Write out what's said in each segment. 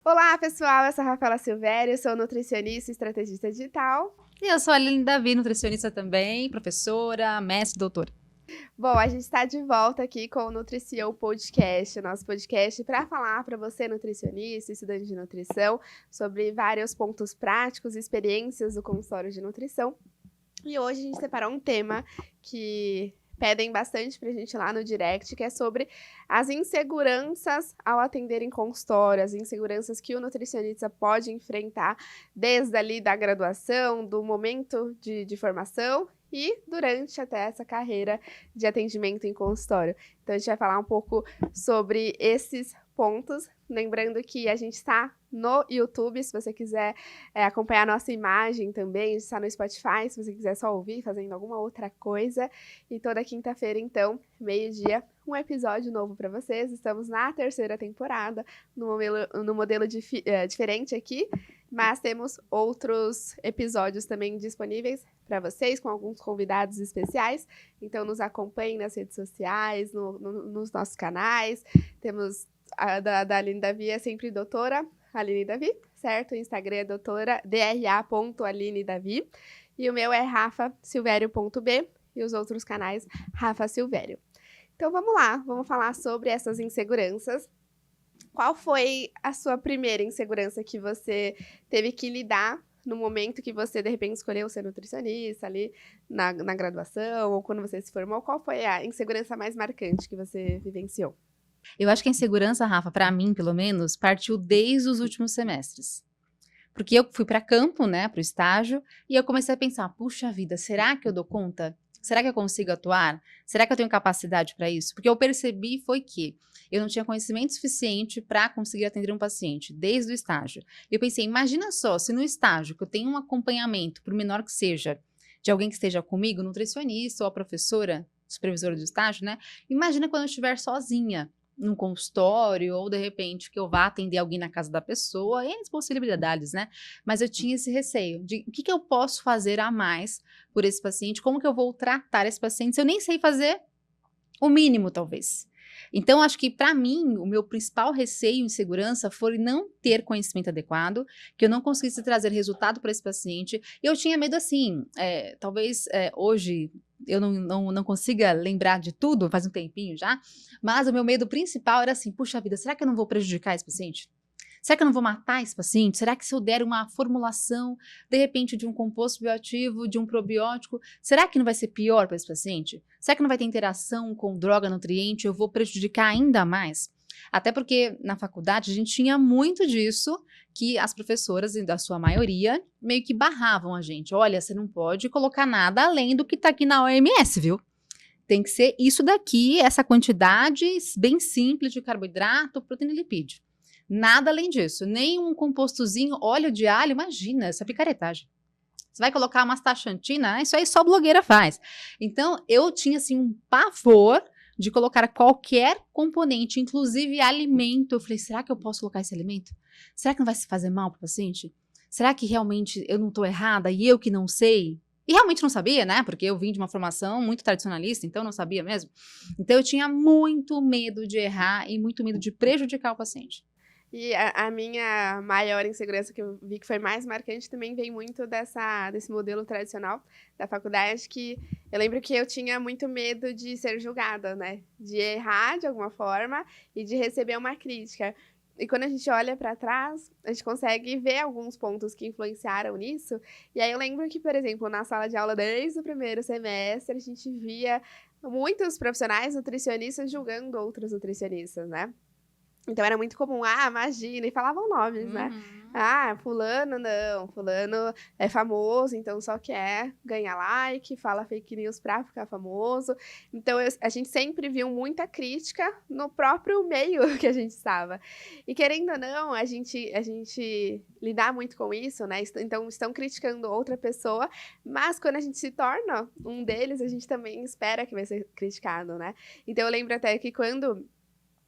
Olá, pessoal, eu sou a Rafaela Silvério, sou nutricionista e estrategista digital. E eu sou a Aline Davi, nutricionista também, professora, mestre, doutora. Bom, a gente está de volta aqui com o Nutriciou Podcast, nosso podcast para falar para você, nutricionista, estudante de nutrição, sobre vários pontos práticos e experiências do consultório de nutrição. E hoje a gente separou um tema que pedem bastante pra gente lá no direct, que é sobre as inseguranças ao atender em consultório, as inseguranças que o nutricionista pode enfrentar desde ali da graduação, do momento de formação e durante até essa carreira de atendimento em consultório. Então a gente vai falar um pouco sobre esses pontos, lembrando que a gente está no YouTube, se você quiser acompanhar a nossa imagem também, a gente está no Spotify, se você quiser só ouvir, fazendo alguma outra coisa. E toda quinta-feira, então, meio-dia, um episódio novo para vocês. Estamos na terceira temporada, no modelo diferente aqui, mas temos outros episódios também disponíveis para vocês, com alguns convidados especiais. Então, nos acompanhem nas redes sociais, nos nossos canais. Temos a da Aline Davi, é sempre doutora Aline Davi, certo? O Instagram é doutora dra.alinedavi. E o meu é rafasilvério.b e os outros canais Rafa Silvério. Então vamos lá, vamos falar sobre essas inseguranças. Qual foi a sua primeira insegurança que você teve que lidar no momento que você, de repente, escolheu ser nutricionista ali na graduação ou quando você se formou? Qual foi a insegurança mais marcante que você vivenciou? Eu acho que a insegurança, Rafa, para mim, pelo menos, partiu desde os últimos semestres. Porque eu fui para campo, né, para o estágio, e eu comecei a pensar, puxa vida, será que eu dou conta? Será que eu consigo atuar? Será que eu tenho capacidade para isso? Porque eu percebi foi que eu não tinha conhecimento suficiente para conseguir atender um paciente desde o estágio. Eu pensei, imagina só, se no estágio que eu tenho um acompanhamento, por menor que seja, de alguém que esteja comigo, nutricionista ou a professora, supervisora do estágio, né? Imagina quando eu estiver sozinha num consultório, ou de repente que eu vá atender alguém na casa da pessoa, N possibilidades, né? Mas eu tinha esse receio de o que eu posso fazer a mais por esse paciente, como que eu vou tratar esse paciente, se eu nem sei fazer o mínimo, talvez. Então, acho que para mim, o meu principal receio e insegurança foi não ter conhecimento adequado, que eu não conseguisse trazer resultado para esse paciente. E eu tinha medo assim, talvez hoje eu não consiga lembrar de tudo, faz um tempinho já, mas o meu medo principal era assim, puxa vida, será que eu não vou prejudicar esse paciente? Será que eu não vou matar esse paciente? Será que se eu der uma formulação, de repente, de um composto bioativo, de um probiótico, será que não vai ser pior para esse paciente? Será que não vai ter interação com droga, nutriente? Eu vou prejudicar ainda mais? Até porque na faculdade a gente tinha muito disso, que as professoras, da sua maioria, meio que barravam a gente. Olha, você não pode colocar nada além do que está aqui na OMS, viu? Tem que ser isso daqui, essa quantidade bem simples de carboidrato, proteína e lipídio. Nada além disso, nem um compostozinho, óleo de alho, imagina, essa picaretagem. Você vai colocar uma astaxantina, isso aí só blogueira faz. Então, eu tinha, assim, um pavor de colocar qualquer componente, inclusive alimento. Eu falei, será que eu posso colocar esse alimento? Será que não vai se fazer mal para o paciente? Será que realmente eu não estou errada e eu que não sei? E realmente não sabia, né? Porque eu vim de uma formação muito tradicionalista, então não sabia mesmo. Então, eu tinha muito medo de errar e muito medo de prejudicar o paciente. E a minha maior insegurança que eu vi que foi mais marcante também vem muito desse modelo tradicional da faculdade, que eu lembro que eu tinha muito medo de ser julgada, né? De errar de alguma forma e de receber uma crítica. E quando a gente olha para trás, a gente consegue ver alguns pontos que influenciaram nisso. E aí eu lembro que, por exemplo, na sala de aula desde o primeiro semestre, a gente via muitos profissionais nutricionistas julgando outros nutricionistas, né? Então era muito comum, imagina, e falavam nomes, né? Uhum. Fulano não, fulano é famoso, então só quer ganhar like, fala fake news pra ficar famoso. Então a gente sempre viu muita crítica no próprio meio que a gente estava. E querendo ou não, a gente lidar muito com isso, né? Então estão criticando outra pessoa, mas quando a gente se torna um deles, a gente também espera que vai ser criticado, né? Então eu lembro até que quando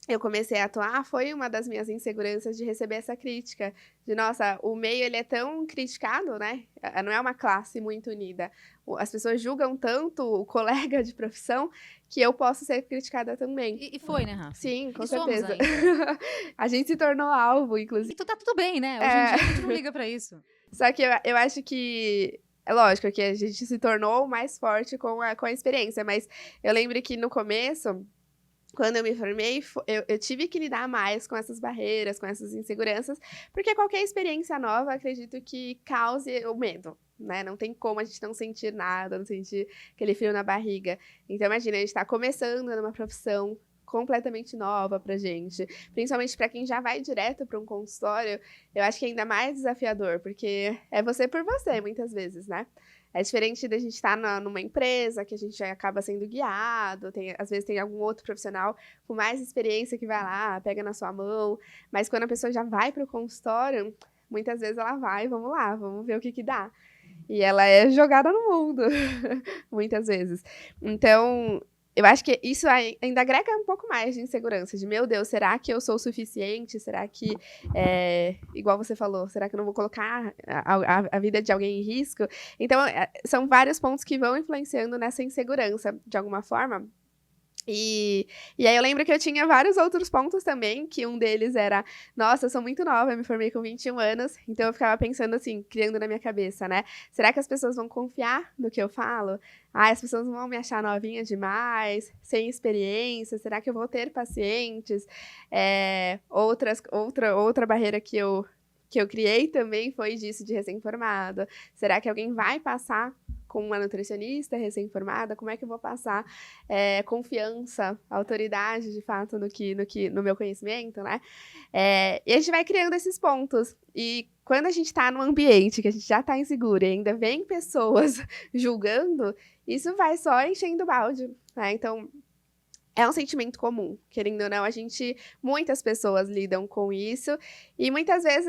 eu comecei a atuar, foi uma das minhas inseguranças de receber essa crítica. De, nossa, o meio ele é tão criticado, né? Não é uma classe muito unida. As pessoas julgam tanto o colega de profissão que eu posso ser criticada também. E foi, né, Rafa? Sim, com E somos certeza. ainda. A gente se tornou alvo, inclusive. E tá tudo bem, né? Hoje em dia a gente não liga pra isso. Só que eu acho que... É lógico que a gente se tornou mais forte com a experiência, mas eu lembro que no começo... Quando eu me formei, eu tive que lidar mais com essas barreiras, com essas inseguranças, porque qualquer experiência nova, acredito que cause o medo, né? Não tem como a gente não sentir nada, não sentir aquele frio na barriga. Então, imagina, a gente tá começando numa profissão completamente nova pra gente, principalmente para quem já vai direto para um consultório, eu acho que é ainda mais desafiador, porque é você por você, muitas vezes, né? É diferente da gente estar numa empresa, que a gente acaba sendo guiado, às vezes tem algum outro profissional com mais experiência que vai lá, pega na sua mão, mas quando a pessoa já vai para o consultório, muitas vezes ela vai, vamos lá, vamos ver o que dá. E ela é jogada no mundo, muitas vezes. Então, eu acho que isso ainda agrega um pouco mais de insegurança, de, meu Deus, será que eu sou o suficiente? Será que, igual você falou, será que eu não vou colocar a vida de alguém em risco? Então, são vários pontos que vão influenciando nessa insegurança, de alguma forma. E aí eu lembro que eu tinha vários outros pontos também, que um deles era, nossa, eu sou muito nova, eu me formei com 21 anos, então eu ficava pensando assim, criando na minha cabeça, né? Será que as pessoas vão confiar no que eu falo? As pessoas vão me achar novinha demais, sem experiência, será que eu vou ter pacientes? Outra barreira que eu criei também foi disso, de recém-formada. Será que alguém vai passar com uma nutricionista recém-formada? Como é que eu vou passar confiança, autoridade, de fato, no meu conhecimento, né? E a gente vai criando esses pontos. E quando a gente está num ambiente que a gente já está inseguro e ainda vem pessoas julgando, isso vai só enchendo o balde, né? Então, é um sentimento comum, querendo ou não, muitas pessoas lidam com isso, e muitas vezes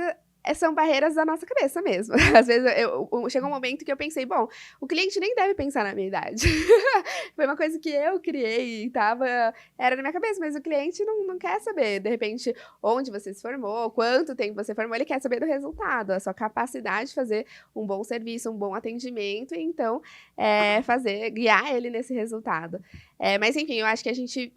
são barreiras da nossa cabeça mesmo. Às vezes chega um momento que eu pensei, bom, o cliente nem deve pensar na minha idade. Foi uma coisa que eu criei, era na minha cabeça, mas o cliente não quer saber, de repente, onde você se formou, quanto tempo você formou, ele quer saber do resultado, a sua capacidade de fazer um bom serviço, um bom atendimento, e então guiar ele nesse resultado. Mas enfim, eu acho que a gente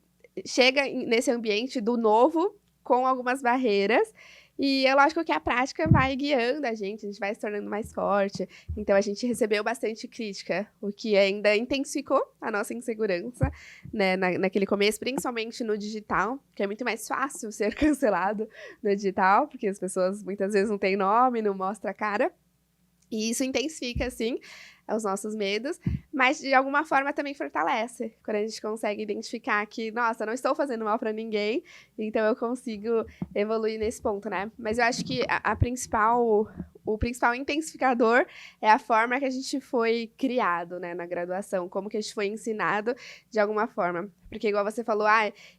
chega nesse ambiente do novo com algumas barreiras, e é lógico que a prática vai guiando a gente vai se tornando mais forte. Então, a gente recebeu bastante crítica, o que ainda intensificou a nossa insegurança, né, naquele começo, principalmente no digital, que é muito mais fácil ser cancelado no digital, porque as pessoas muitas vezes não têm nome, não mostram a cara. E isso intensifica, assim, os nossos medos, mas de alguma forma também fortalece, quando a gente consegue identificar que, nossa, não estou fazendo mal para ninguém, então eu consigo evoluir nesse ponto, né? Mas eu acho que o principal intensificador é a forma que a gente foi criado, né, na graduação, como que a gente foi ensinado de alguma forma. Porque, igual você falou,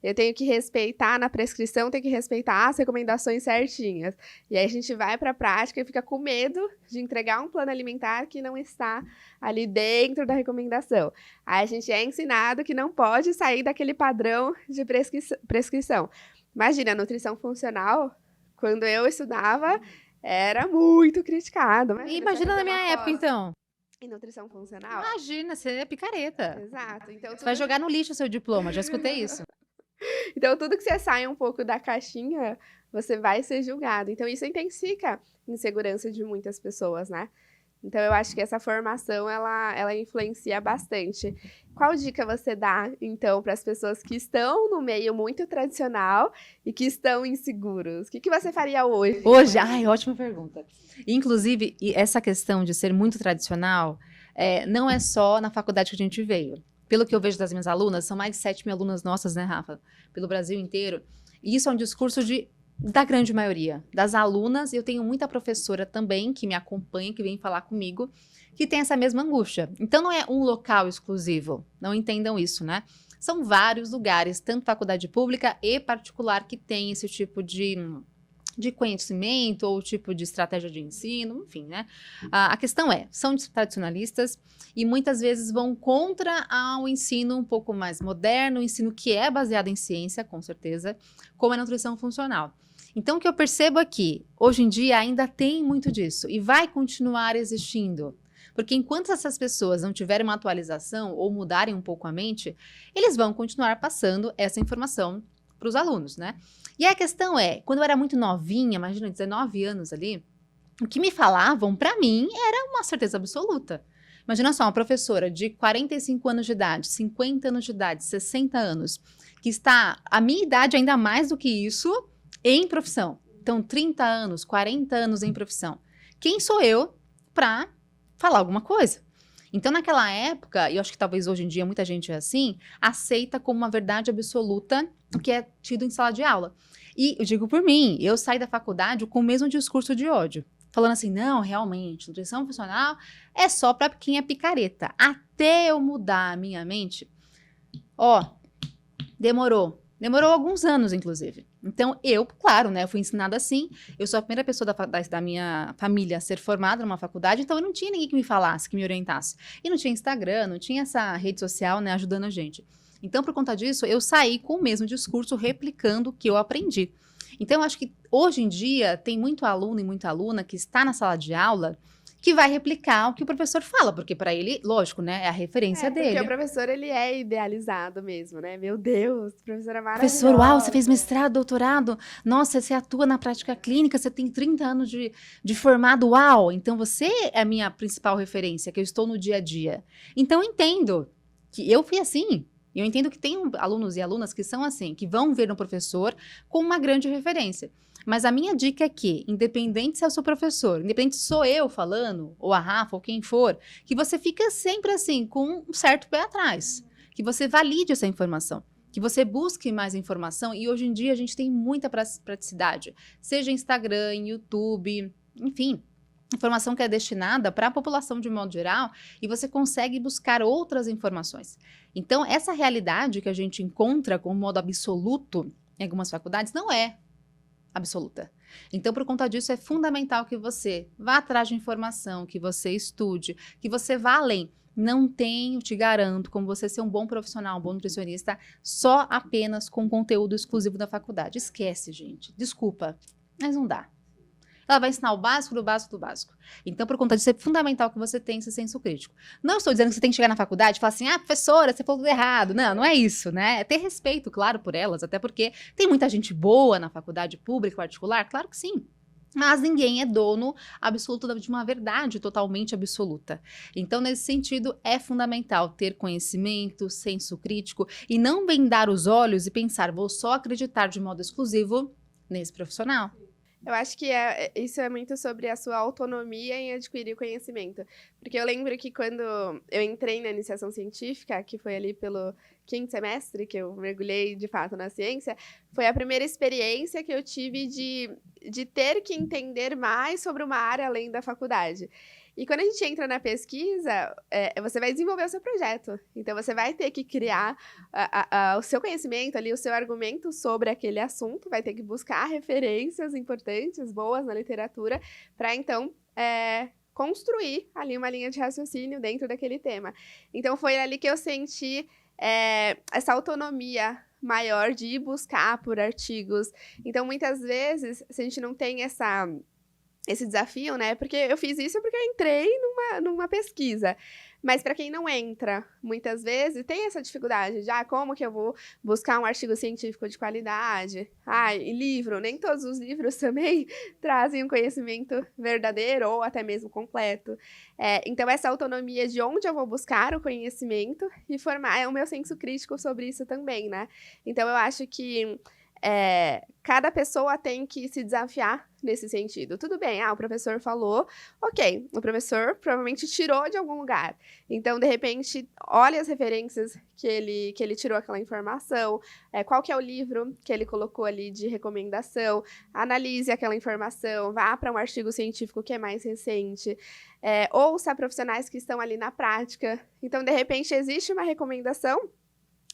eu tenho que respeitar na prescrição, tenho que respeitar as recomendações certinhas. E aí a gente vai para a prática e fica com medo de entregar um plano alimentar que não está ali dentro da recomendação. Aí a gente é ensinado que não pode sair daquele padrão de prescrição. Imagina, a nutrição funcional, quando eu estudava, era muito criticado. Imagina na minha época, então. Em nutrição funcional? Imagina, você é picareta. Exato. Então, você vai jogar no lixo o seu diploma, já escutei isso. Então, tudo que você sai um pouco da caixinha, você vai ser julgado. Então, isso intensifica a insegurança de muitas pessoas, né? Então, eu acho que essa formação, ela influencia bastante. Qual dica você dá, então, para as pessoas que estão no meio muito tradicional e que estão inseguros? O que você faria hoje? Hoje? Ótima pergunta. Inclusive, essa questão de ser muito tradicional, não é só na faculdade que a gente veio. Pelo que eu vejo das minhas alunas, são mais de 7 mil alunas nossas, né, Rafa? Pelo Brasil inteiro. E isso é um discurso da grande maioria das alunas. Eu tenho muita professora também que me acompanha, que vem falar comigo, que tem essa mesma angústia. Então, não é um local exclusivo. Não entendam isso, né? São vários lugares, tanto faculdade pública e particular, que tem esse tipo de de conhecimento ou tipo de estratégia de ensino, enfim, né? A questão são tradicionalistas e muitas vezes vão contra o ensino um pouco mais moderno, o ensino que é baseado em ciência, com certeza, como a nutrição funcional. Então, o que eu percebo aqui, hoje em dia ainda tem muito disso e vai continuar existindo. Porque enquanto essas pessoas não tiverem uma atualização ou mudarem um pouco a mente, eles vão continuar passando essa informação para os alunos, né? E a questão quando eu era muito novinha, imagina, 19 anos ali, o que me falavam, para mim, era uma certeza absoluta. Imagina só, uma professora de 45 anos de idade, 50 anos de idade, 60 anos, que está, a minha idade ainda mais do que isso, em profissão. Então, 30 anos, 40 anos em profissão. Quem sou eu para falar alguma coisa? Então, naquela época, e eu acho que talvez hoje em dia muita gente é assim, aceita como uma verdade absoluta o que é tido em sala de aula. E eu digo por mim, eu saí da faculdade com o mesmo discurso de ódio. Falando assim, não, realmente, nutrição funcional é só para quem é picareta. Até eu mudar a minha mente, demorou. Demorou alguns anos, inclusive. Então, eu, claro, né, eu fui ensinada assim. Eu sou a primeira pessoa da minha família a ser formada numa faculdade, então eu não tinha ninguém que me falasse, que me orientasse. E não tinha Instagram, não tinha essa rede social, né, ajudando a gente. Então, por conta disso, eu saí com o mesmo discurso, replicando o que eu aprendi. Então, eu acho que hoje em dia tem muito aluno e muita aluna que está na sala de aula que vai replicar o que o professor fala, porque para ele, lógico, né, é a referência dele. Porque o professor, ele é idealizado mesmo, né? Meu Deus, o professor é maravilhoso. Professor, uau, você fez mestrado, doutorado, nossa, você atua na prática clínica, você tem 30 anos de formado, uau, então você é a minha principal referência, que eu estou no dia a dia. Então, eu entendo que eu fui assim. Eu entendo que tem alunos e alunas que são assim, que vão ver no professor como uma grande referência. Mas a minha dica é que, independente se é o seu professor, independente se sou eu falando, ou a Rafa, ou quem for, que você fica sempre assim, com um certo pé atrás. Que você valide essa informação. Que você busque mais informação. E hoje em dia a gente tem muita praticidade. Seja Instagram, YouTube, enfim. Informação que é destinada para a população de modo geral e você consegue buscar outras informações. Então, essa realidade que a gente encontra como modo absoluto em algumas faculdades não é absoluta. Então, por conta disso, é fundamental que você vá atrás de informação, que você estude, que você vá além. Não tenho, te garanto, como você ser um bom profissional, um bom nutricionista, só apenas com conteúdo exclusivo da faculdade. Esquece, gente. Desculpa, mas não dá. Ela vai ensinar o básico do básico do básico. Então, por conta disso, é fundamental que você tenha esse senso crítico. Não estou dizendo que você tem que chegar na faculdade e falar assim, professora, você falou tudo errado. Não, não é isso, né? É ter respeito, claro, por elas, até porque tem muita gente boa na faculdade pública e particular, claro que sim. Mas ninguém é dono absoluto de uma verdade totalmente absoluta. Então, nesse sentido, é fundamental ter conhecimento, senso crítico e não vendar os olhos e pensar, vou só acreditar de modo exclusivo nesse profissional. Eu acho que isso é muito sobre a sua autonomia em adquirir conhecimento. Porque eu lembro que quando eu entrei na iniciação científica, que foi ali pelo 5º semestre, que eu mergulhei de fato na ciência, foi a primeira experiência que eu tive de ter que entender mais sobre uma área além da faculdade. E quando a gente entra na pesquisa, você vai desenvolver o seu projeto. Então, você vai ter que criar o seu conhecimento ali, o seu argumento sobre aquele assunto, vai ter que buscar referências importantes, boas na literatura, para, então, construir ali uma linha de raciocínio dentro daquele tema. Então, foi ali que eu senti essa autonomia maior de ir buscar por artigos. Então, muitas vezes, se a gente não tem esse desafio, né? Porque eu fiz isso porque eu entrei numa pesquisa. Mas para quem não entra, muitas vezes, tem essa dificuldade de, como que eu vou buscar um artigo científico de qualidade? E livro, nem todos os livros também trazem um conhecimento verdadeiro ou até mesmo completo. Então, essa autonomia de onde eu vou buscar o conhecimento e formar o meu senso crítico sobre isso também, né? Então, eu acho que cada pessoa tem que se desafiar nesse sentido. Tudo bem, o professor falou, ok, o professor provavelmente tirou de algum lugar. Então, de repente, olha as referências que ele tirou aquela informação, qual que é o livro que ele colocou ali de recomendação, analise aquela informação, vá para um artigo científico que é mais recente, ouça profissionais que estão ali na prática. Então, de repente, existe uma recomendação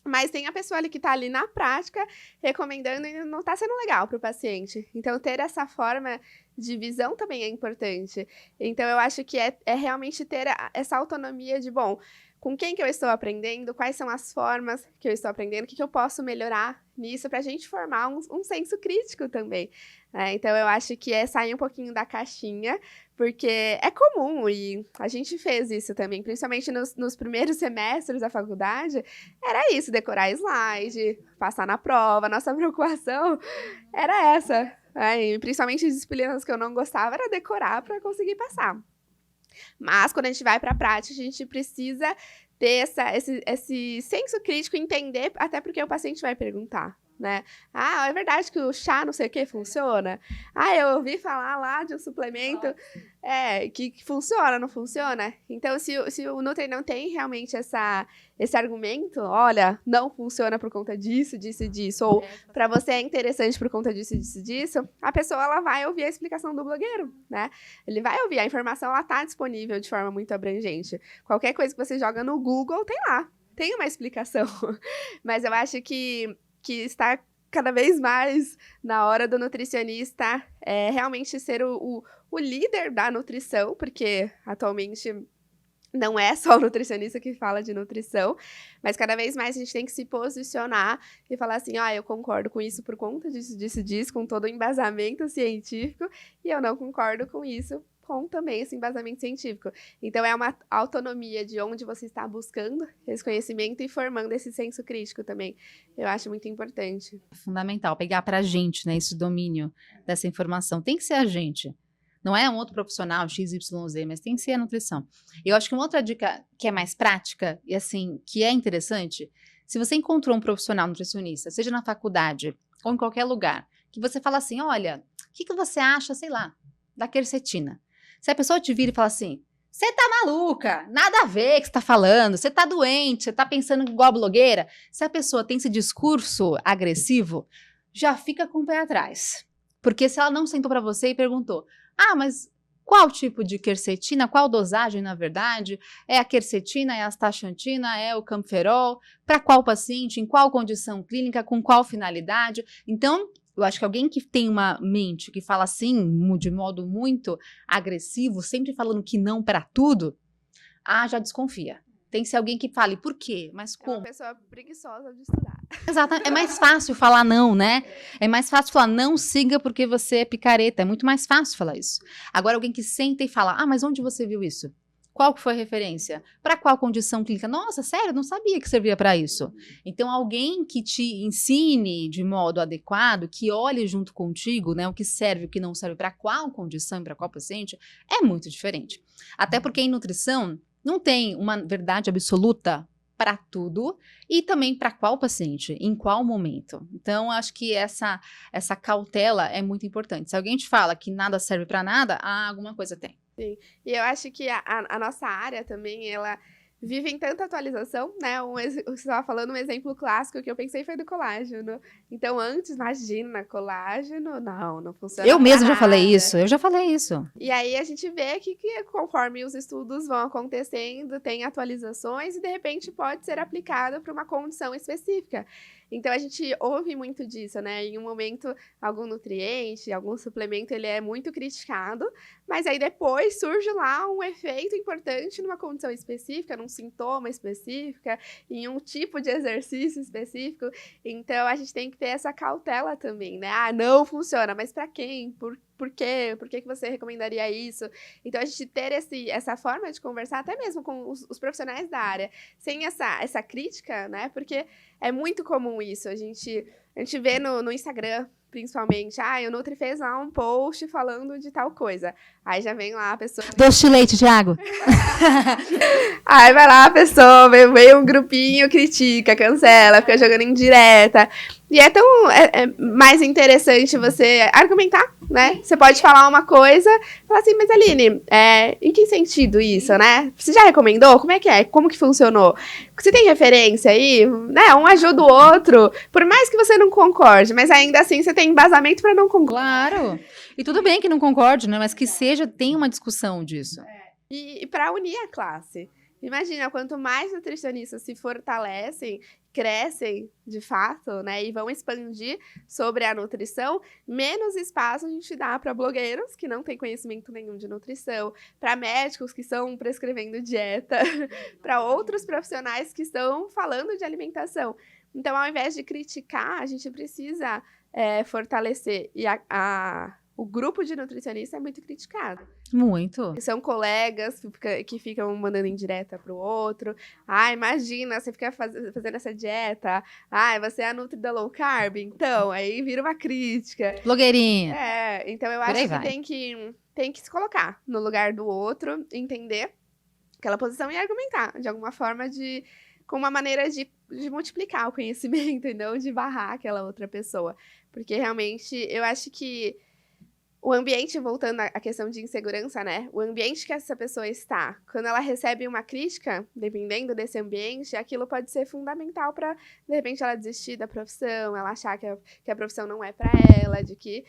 Mas tem a pessoa ali que tá ali na prática, recomendando e não tá sendo legal para o paciente. Então, ter essa forma de visão também é importante. Então, eu acho que é realmente ter essa autonomia de, bom, com quem que eu estou aprendendo, quais são as formas que eu estou aprendendo, o que eu posso melhorar nisso, para a gente formar um senso crítico também. Então, eu acho que é sair um pouquinho da caixinha, porque é comum, e a gente fez isso também, principalmente nos primeiros semestres da faculdade, era isso, decorar slide, passar na prova, nossa preocupação era essa. E principalmente as disciplinas que eu não gostava, era decorar para conseguir passar. Mas, quando a gente vai para a prática, a gente precisa ter esse senso crítico, entender, até porque o paciente vai perguntar, né? É verdade que o chá não sei o que funciona? Eu ouvi falar lá de um suplemento que funciona, não funciona? Então, se o Nutri não tem realmente esse argumento, olha, não funciona por conta disso, disso e disso, ou para você é interessante por conta disso, disso e disso, a pessoa ela vai ouvir a explicação do blogueiro, né? Ele vai ouvir, a informação ela tá disponível de forma muito abrangente. Qualquer coisa que você joga no Google, tem lá, tem uma explicação. Mas eu acho que está cada vez mais na hora do nutricionista realmente ser o líder da nutrição, porque atualmente não é só o nutricionista que fala de nutrição, mas cada vez mais a gente tem que se posicionar e falar assim, eu concordo com isso por conta disso, disso, disso, com todo o embasamento científico, e eu não concordo com isso com também esse embasamento científico. Então, é uma autonomia de onde você está buscando esse conhecimento e formando esse senso crítico também. Eu acho muito importante. É fundamental pegar pra gente, né, esse domínio dessa informação. Tem que ser a gente. Não é um outro profissional, XYZ, mas tem que ser a nutrição. Eu acho que uma outra dica que é mais prática e, assim, que é interessante, se você encontrou um profissional nutricionista, seja na faculdade ou em qualquer lugar, que você fala assim, olha, o que você acha, sei lá, da quercetina? Se a pessoa te vira e fala assim, você tá maluca, nada a ver que você tá falando, você tá doente, você tá pensando igual a blogueira. Se a pessoa tem esse discurso agressivo, já fica com o pé atrás. Porque se ela não sentou pra você e perguntou, mas qual tipo de quercetina, qual dosagem, na verdade? É a quercetina, é a astaxantina, é o camferol? Para qual paciente, em qual condição clínica, com qual finalidade? Então, eu acho que alguém que tem uma mente que fala assim, de modo muito agressivo, sempre falando que não para tudo, já desconfia. Tem que ser alguém que fale por quê, mas como? É uma pessoa preguiçosa de estudar. Exato, é mais fácil falar não, né? É mais fácil falar não siga porque você é picareta, é muito mais fácil falar isso. Agora alguém que senta e fala, mas onde você viu isso? Qual que foi a referência? Para qual condição clínica? Nossa, sério, não sabia que servia para isso. Então, alguém que te ensine de modo adequado, que olhe junto contigo, né, o que serve, o que não serve, para qual condição e para qual paciente, é muito diferente. Até porque em nutrição não tem uma verdade absoluta para tudo e também para qual paciente, em qual momento. Então, acho que essa cautela é muito importante. Se alguém te fala que nada serve para nada, alguma coisa tem. Sim, e eu acho que a nossa área também, ela vive em tanta atualização, né? Você estava falando um exemplo clássico que eu pensei foi do colágeno. Então, antes, imagina, colágeno, não funciona. Eu mesma já nada. falei isso. E aí, a gente vê que conforme os estudos vão acontecendo, tem atualizações e, de repente, pode ser aplicado para uma condição específica. Então, a gente ouve muito disso, né? Em um momento, algum nutriente, algum suplemento, ele é muito criticado, mas aí depois surge lá um efeito importante numa condição específica, num sintoma específico, em um tipo de exercício específico. Então, a gente tem que ter essa cautela também, né? Não funciona, mas para quem? Por quê? Por que você recomendaria isso? Então, a gente ter essa forma de conversar, até mesmo com os profissionais da área, sem essa crítica, né? Porque é muito comum isso. A gente vê no Instagram, principalmente, o Nutri fez lá um post falando de tal coisa. Aí já vem lá a pessoa... Doce de leite, Thiago. Aí vai lá a pessoa, vem um grupinho, critica, cancela, fica jogando indireta. E é mais interessante você argumentar, né? Você pode falar uma coisa, falar assim, mas Aline, em que sentido isso, né? Você já recomendou? Como é que é? Como que funcionou? Você tem referência aí? Né? Um ajuda o outro, por mais que você não concorde, mas ainda assim você tem embasamento para não concordar. Claro. E tudo bem que não concorde, né? Mas que tenha uma discussão disso. E para unir a classe. Imagina, quanto mais nutricionistas se fortalecem, crescem de fato, né, e vão expandir sobre a nutrição, menos espaço a gente dá para blogueiros que não têm conhecimento nenhum de nutrição, para médicos que estão prescrevendo dieta, para outros profissionais que estão falando de alimentação. Então, ao invés de criticar, a gente precisa fortalecer. E o grupo de nutricionistas é muito criticado. Muito. São colegas que ficam mandando indireta pro outro. Imagina, você fica fazendo essa dieta. Você é a nutri da low carb. Então, aí vira uma crítica. Blogueirinha. Então eu acho que tem que se colocar no lugar do outro, entender aquela posição e argumentar de alguma forma com uma maneira de multiplicar o conhecimento e não de barrar aquela outra pessoa. Porque realmente eu acho que o ambiente, voltando à questão de insegurança, né? O ambiente que essa pessoa está, quando ela recebe uma crítica, dependendo desse ambiente, aquilo pode ser fundamental para, de repente, ela desistir da profissão, ela achar que a profissão não é para ela, de que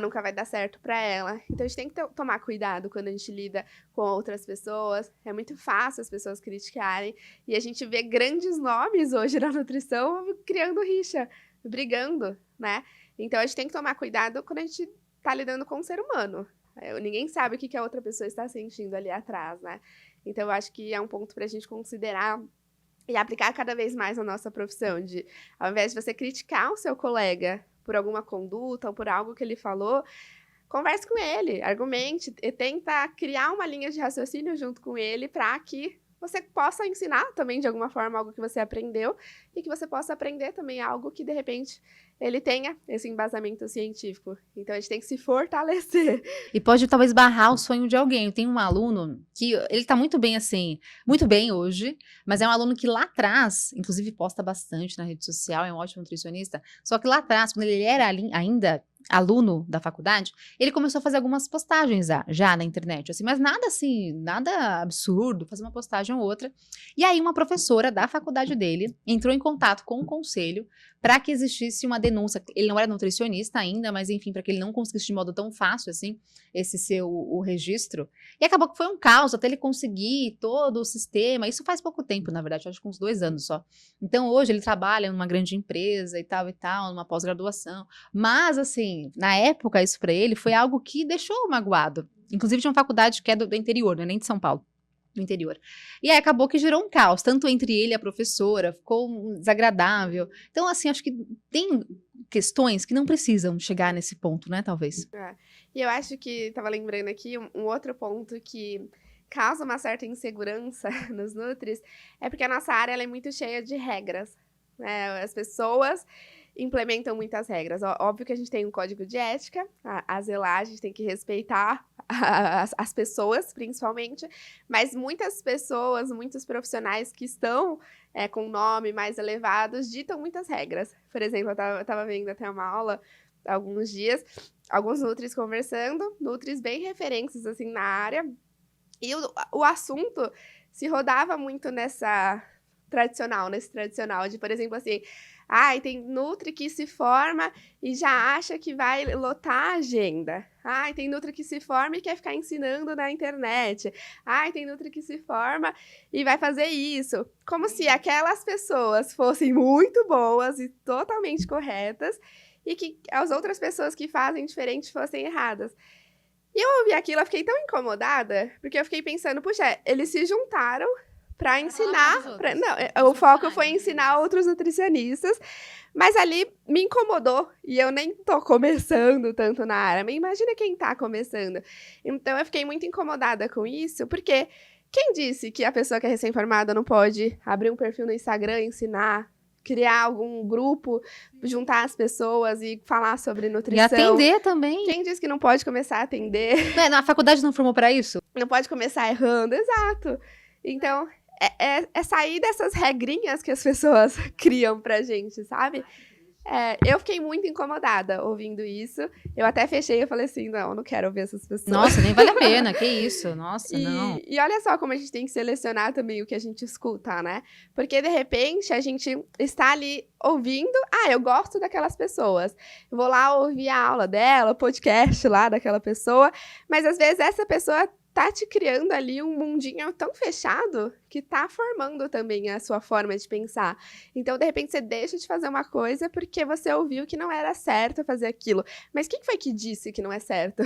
nunca vai dar certo para ela. Então, a gente tem que tomar cuidado quando a gente lida com outras pessoas. É muito fácil as pessoas criticarem. E a gente vê grandes nomes hoje na nutrição criando rixa, brigando, né? Então, a gente tem que tomar cuidado quando a gente tá lidando com um ser humano. Ninguém sabe o que a outra pessoa está sentindo ali atrás, né? Então, eu acho que é um ponto pra gente considerar e aplicar cada vez mais na nossa profissão, ao invés de você criticar o seu colega por alguma conduta ou por algo que ele falou, converse com ele, argumente, e tenta criar uma linha de raciocínio junto com ele para que você possa ensinar também de alguma forma algo que você aprendeu e que você possa aprender também algo que, de repente, ele tenha esse embasamento científico. Então, a gente tem que se fortalecer. E pode, talvez, barrar o sonho de alguém. Eu tenho um aluno que, ele tá muito bem, assim, muito bem hoje, mas é um aluno que lá atrás, inclusive posta bastante na rede social, é um ótimo nutricionista, só que lá atrás, quando ele era ainda aluno da faculdade, ele começou a fazer algumas postagens já na internet, assim, mas nada absurdo, fazer uma postagem ou outra. E aí uma professora da faculdade dele entrou em contato com o conselho para que existisse uma denúncia. Ele não era nutricionista ainda, mas enfim, para que ele não conseguisse de modo tão fácil assim esse o registro. E acabou que foi um caos até ele conseguir todo o sistema. Isso faz pouco tempo, na verdade, acho que uns 2 anos só. Então hoje ele trabalha numa grande empresa e tal, numa pós-graduação. Mas assim, na época isso para ele foi algo que deixou magoado. Inclusive de uma faculdade que é do interior, não é nem de São Paulo. Do interior. E aí acabou que gerou um caos, tanto entre ele e a professora, ficou desagradável. Então, assim, acho que tem questões que não precisam chegar nesse ponto, né, talvez. E eu acho que, tava lembrando aqui, um outro ponto que causa uma certa insegurança nos nutris, é porque a nossa área ela é muito cheia de regras, né? As pessoas implementam muitas regras. Óbvio que a gente tem um código de ética a zelar, a gente tem que respeitar as pessoas, principalmente, mas muitas pessoas, muitos profissionais que estão com nome mais elevados ditam muitas regras. Por exemplo, eu tava vendo até uma aula há alguns dias, alguns nutris conversando, nutris bem referências assim na área, e o assunto se rodava muito nesse tradicional de, por exemplo, assim, tem nutri que se forma e já acha que vai lotar a agenda. Tem nutri que se forma e quer ficar ensinando na internet. Tem nutri que se forma e vai fazer isso. Como se aquelas pessoas fossem muito boas e totalmente corretas e que as outras pessoas que fazem diferente fossem erradas. E eu ouvi aquilo, eu fiquei tão incomodada, porque eu fiquei pensando, puxa, eles se juntaram para ensinar. O foco foi ensinar outros nutricionistas, mas ali me incomodou e eu nem tô começando tanto na área. Mas imagina quem tá começando. Então eu fiquei muito incomodada com isso, porque quem disse que a pessoa que é recém-formada não pode abrir um perfil no Instagram, ensinar, criar algum grupo, juntar as pessoas e falar sobre nutrição? E atender também. Quem disse que não pode começar a atender? A faculdade não formou para isso? Não pode começar errando, exato. Então, é sair dessas regrinhas que as pessoas criam pra gente, sabe? Eu fiquei muito incomodada ouvindo isso. Eu até fechei e falei assim, não quero ouvir essas pessoas. Nossa, nem vale a pena, que isso? Nossa, não. E olha só como a gente tem que selecionar também o que a gente escuta, né? Porque, de repente, a gente está ali ouvindo, eu gosto daquelas pessoas. Eu vou lá ouvir a aula dela, o podcast lá daquela pessoa, mas às vezes essa pessoa tá te criando ali um mundinho tão fechado que tá formando também a sua forma de pensar. Então, de repente, você deixa de fazer uma coisa porque você ouviu que não era certo fazer aquilo. Mas quem foi que disse que não é certo?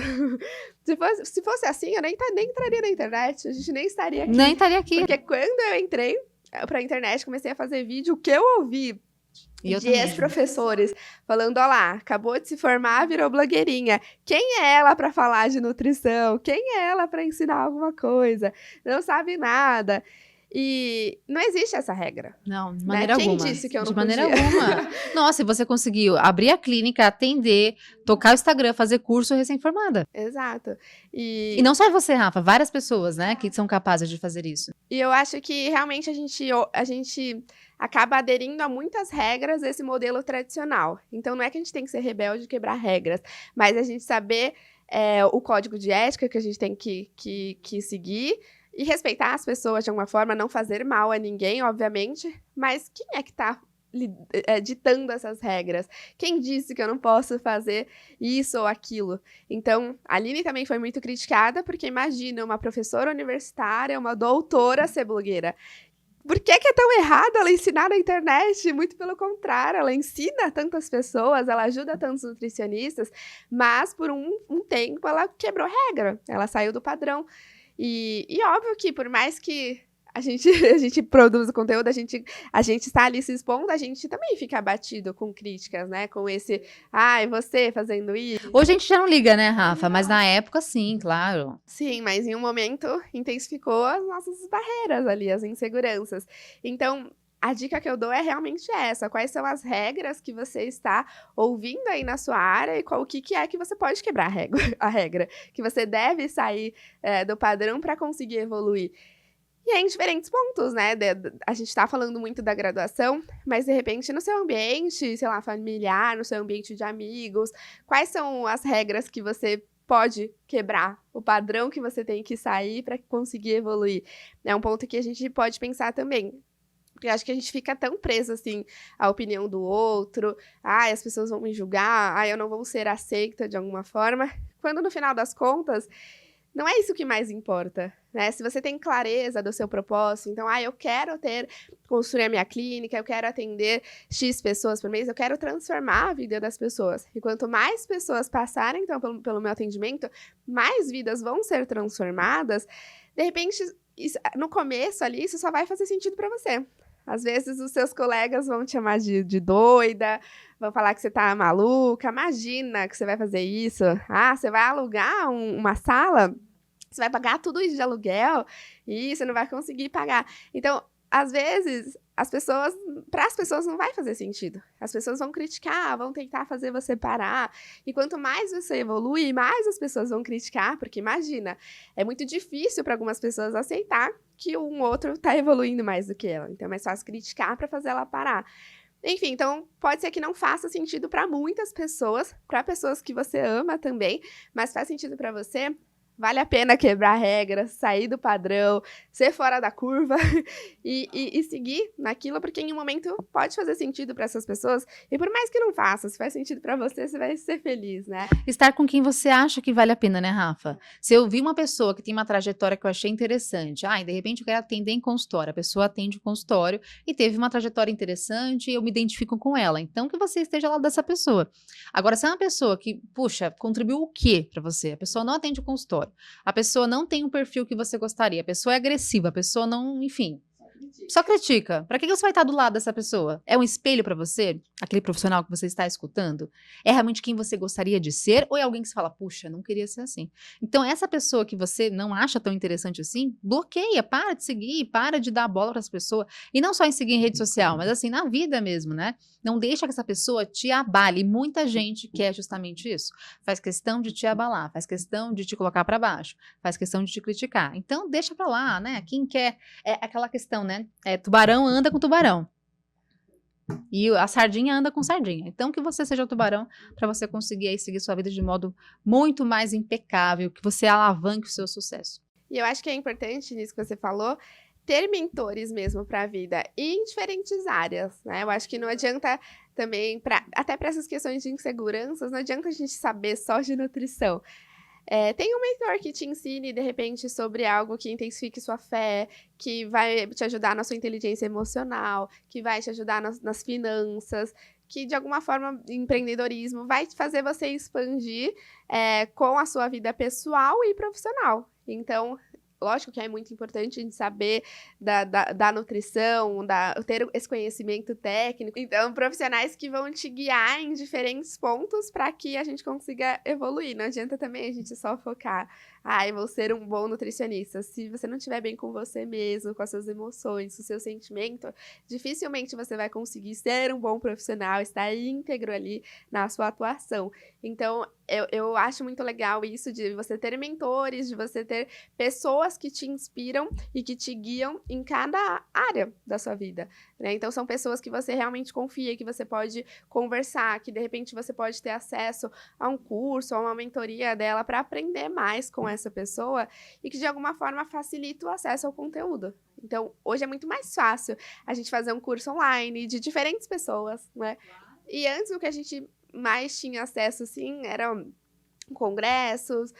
Se fosse assim, eu nem entraria na internet, a gente nem estaria aqui. Nem estaria aqui. Porque quando eu entrei pra internet, comecei a fazer vídeo, o que eu ouvi de ex-professores falando, ó lá, acabou de se formar, virou blogueirinha. Quem é ela para falar de nutrição? Quem é ela para ensinar alguma coisa? Não sabe nada. E não existe essa regra. Não, de maneira alguma. Quem disse que eu não podia? De maneira alguma. Nossa, e você conseguiu abrir a clínica, atender, tocar o Instagram, fazer curso recém-formada. Exato. E não só você, Rafa, várias pessoas, né, que são capazes de fazer isso. E eu acho que realmente a gente acaba aderindo a muitas regras desse modelo tradicional. Então, não é que a gente tem que ser rebelde e quebrar regras, mas a gente saber o código de ética que a gente tem que seguir e respeitar as pessoas de alguma forma, não fazer mal a ninguém, obviamente, mas quem é que está ditando essas regras? Quem disse que eu não posso fazer isso ou aquilo? Então, a Aline também foi muito criticada, porque imagina uma professora universitária, uma doutora ser blogueira. Por que é tão errado ela ensinar na internet? Muito pelo contrário, ela ensina tantas pessoas, ela ajuda tantos nutricionistas, mas por um tempo ela quebrou regra, ela saiu do padrão. E óbvio que por mais que a gente produz o conteúdo, a gente está ali se expondo, a gente também fica abatido com críticas, né? Com esse, ai, você fazendo isso. Hoje a gente já não liga, né, Rafa? Mas na época, sim, claro. Sim, mas em um momento intensificou as nossas barreiras ali, as inseguranças. Então, a dica que eu dou é realmente essa. Quais são as regras que você está ouvindo aí na sua área e o que é que você pode quebrar a regra. Que você deve sair do padrão para conseguir evoluir. E é em diferentes pontos, né? A gente tá falando muito da graduação, mas de repente no seu ambiente, sei lá, familiar, no seu ambiente de amigos, quais são as regras que você pode quebrar? O padrão que você tem que sair para conseguir evoluir? É um ponto que a gente pode pensar também. Porque eu acho que a gente fica tão preso, assim, à opinião do outro. Ai, as pessoas vão me julgar. Ai, eu não vou ser aceita de alguma forma. Quando, no final das contas, não é isso que mais importa, né? Se você tem clareza do seu propósito, então, eu quero construir a minha clínica, eu quero atender X pessoas por mês, eu quero transformar a vida das pessoas. E quanto mais pessoas passarem, então, pelo meu atendimento, mais vidas vão ser transformadas. De repente, no começo ali, isso só vai fazer sentido para você. Às vezes, os seus colegas vão te chamar de doida, vão falar que você tá maluca. Imagina que você vai fazer isso. Você vai alugar uma sala, você vai pagar tudo isso de aluguel e você não vai conseguir pagar. Então, às vezes, para as pessoas não vai fazer sentido. As pessoas vão criticar, vão tentar fazer você parar. E quanto mais você evolui, mais as pessoas vão criticar, porque imagina, é muito difícil para algumas pessoas aceitar que um outro está evoluindo mais do que ela. Então, é mais fácil criticar para fazer ela parar. Enfim, então pode ser que não faça sentido para muitas pessoas, para pessoas que você ama também, mas faz sentido para você. Vale a pena quebrar regras, sair do padrão, ser fora da curva e seguir naquilo, porque em um momento pode fazer sentido para essas pessoas. E por mais que não faça, se faz sentido para você, você vai ser feliz, né? Estar com quem você acha que vale a pena, né, Rafa? Se eu vi uma pessoa que tem uma trajetória que eu achei interessante, e de repente eu quero atender em consultório, a pessoa atende o consultório e teve uma trajetória interessante e eu me identifico com ela. Então, que você esteja lá dessa pessoa. Agora, se é uma pessoa que, puxa, contribuiu o quê para você? A pessoa não atende o consultório. A pessoa não tem um perfil que você gostaria, a pessoa é agressiva, a pessoa não, enfim, só critica. Pra que você vai estar do lado dessa pessoa? É um espelho pra você? Aquele profissional que você está escutando? É realmente quem você gostaria de ser? Ou é alguém que você fala, puxa, não queria ser assim? Então, essa pessoa que você não acha tão interessante assim, bloqueia, para de seguir, para de dar bola para essa pessoa. E não só em seguir em rede social, mas assim, na vida mesmo, né? Não deixa que essa pessoa te abale. E muita gente quer justamente isso. Faz questão de te abalar, faz questão de te colocar pra baixo, faz questão de te criticar. Então, deixa pra lá, né? Quem quer... É aquela questão, né? Tubarão anda com tubarão. E a sardinha anda com sardinha. Então, que você seja o tubarão para você conseguir aí seguir sua vida de modo muito mais impecável, que você alavanque o seu sucesso. E eu acho que é importante, nisso que você falou, ter mentores mesmo para a vida e em diferentes áreas, né? Eu acho que não adianta também, até para essas questões de inseguranças, não adianta a gente saber só de nutrição. Tem um mentor que te ensine, de repente, sobre algo que intensifique sua fé, que vai te ajudar na sua inteligência emocional, que vai te ajudar nas finanças, que de alguma forma, empreendedorismo, vai fazer você expandir com a sua vida pessoal e profissional. Então, lógico que é muito importante a gente saber da nutrição, ter esse conhecimento técnico. Então, profissionais que vão te guiar em diferentes pontos para que a gente consiga evoluir. Não adianta também a gente só focar, eu vou ser um bom nutricionista. Se você não estiver bem com você mesmo, com as suas emoções, com o seu sentimento, dificilmente você vai conseguir ser um bom profissional, estar íntegro ali na sua atuação. Então, eu acho muito legal isso de você ter mentores, de você ter pessoas que te inspiram e que te guiam em cada área da sua vida, né? Então, são pessoas que você realmente confia, que você pode conversar, que de repente você pode ter acesso a um curso, a uma mentoria dela para aprender mais com essa pessoa e que de alguma forma facilita o acesso ao conteúdo. Então, hoje é muito mais fácil a gente fazer um curso online de diferentes pessoas, né? E antes o que a gente mais tinha acesso, assim, eram congressos,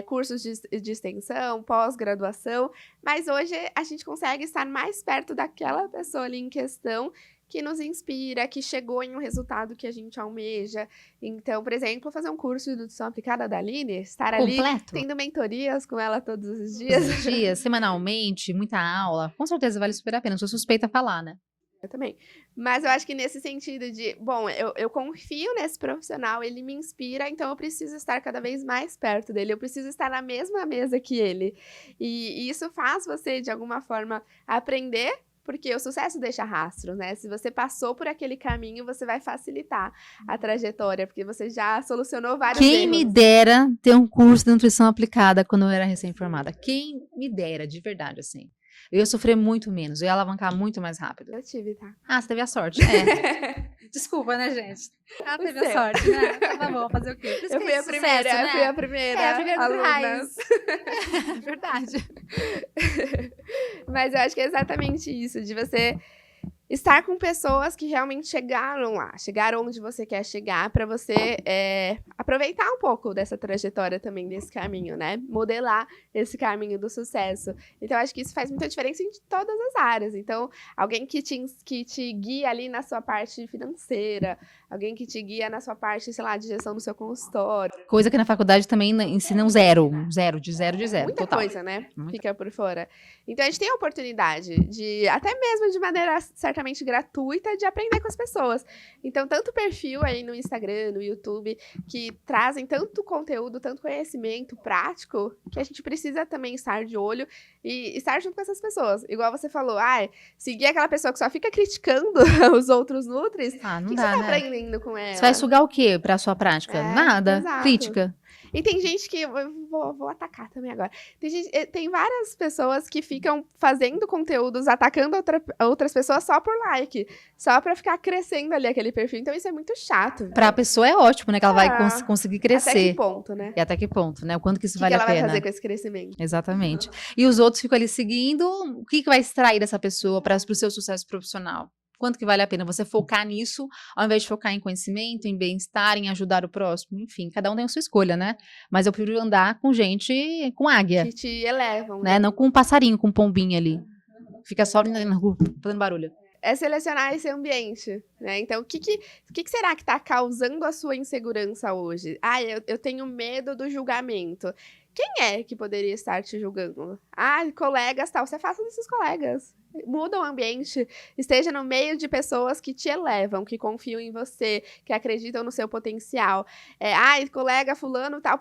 cursos de extensão, pós-graduação, mas hoje a gente consegue estar mais perto daquela pessoa ali em questão que nos inspira, que chegou em um resultado que a gente almeja. Então, por exemplo, fazer um curso de nutrição aplicada da Aline, estar ali tendo mentorias com ela todos os dias. Todos os dias, semanalmente, muita aula, com certeza vale super a pena, eu sou suspeita a falar, né? Eu também. Mas eu acho que nesse sentido de, bom, eu confio nesse profissional, ele me inspira, então eu preciso estar cada vez mais perto dele, eu preciso estar na mesma mesa que ele. E isso faz você, de alguma forma, aprender, porque o sucesso deixa rastro, né? Se você passou por aquele caminho, você vai facilitar a trajetória, porque você já solucionou vários erros. Quem me dera ter um curso de nutrição aplicada quando eu era recém-formada. Quem me dera, de verdade, assim. Eu ia sofrer muito menos, eu ia alavancar muito mais rápido. Eu tive, tá? Você teve a sorte. Desculpa, né, gente? Ela teve a sorte, né? Tá bom, fazer o quê? Eu fui a primeira, né? Eu fui a primeira aluna. raiz. Verdade. Mas eu acho que é exatamente isso, de você estar com pessoas que realmente chegaram lá, chegaram onde você quer chegar, para você aproveitar um pouco dessa trajetória também, desse caminho, né? Modelar esse caminho do sucesso. Então, acho que isso faz muita diferença em todas as áreas. Então, alguém que te guia ali na sua parte financeira, alguém que te guia na sua parte, sei lá, de gestão do seu consultório. Coisa que na faculdade também ensinam zero. De zero. Muita total. coisa, né? Fica por fora. Então, a gente tem a oportunidade de, até mesmo de maneira certamente gratuita, de aprender com as pessoas. Então, tanto perfil aí no Instagram, no YouTube, que trazem tanto conteúdo, tanto conhecimento prático, que a gente precisa também estar de olho e estar junto com essas pessoas. Igual você falou, seguir aquela pessoa que só fica criticando os outros nutris, não que dá, você tá né? aprendendo com ela? Você vai sugar o quê pra sua prática? Nada. Exato. Crítica. E tem gente que, eu vou atacar também agora, tem várias pessoas que ficam fazendo conteúdos, atacando outras pessoas só por like, só pra ficar crescendo ali aquele perfil, então isso é muito chato. Pra pessoa é ótimo, né, que ela vai conseguir crescer. Até que ponto, né? E até que ponto, né, o quanto que isso vale a pena. O que ela vai fazer com esse crescimento? Exatamente. E os outros ficam ali seguindo, o que vai extrair dessa pessoa para o seu sucesso profissional? Quanto que vale a pena você focar nisso, ao invés de focar em conhecimento, em bem-estar, em ajudar o próximo? Enfim, cada um tem a sua escolha, né? Mas eu prefiro andar com gente, com águia. Que te elevam. Né? Não com um passarinho, com um pombinho ali. Fica só na rua, fazendo barulho. É selecionar esse ambiente, né? Então, o que será que está causando a sua insegurança hoje? Eu tenho medo do julgamento. Quem é que poderia estar te julgando? Colegas, tal. Você faça desses colegas. Muda o ambiente, esteja no meio de pessoas que te elevam, que confiam em você, que acreditam no seu potencial. Colega fulano, tal.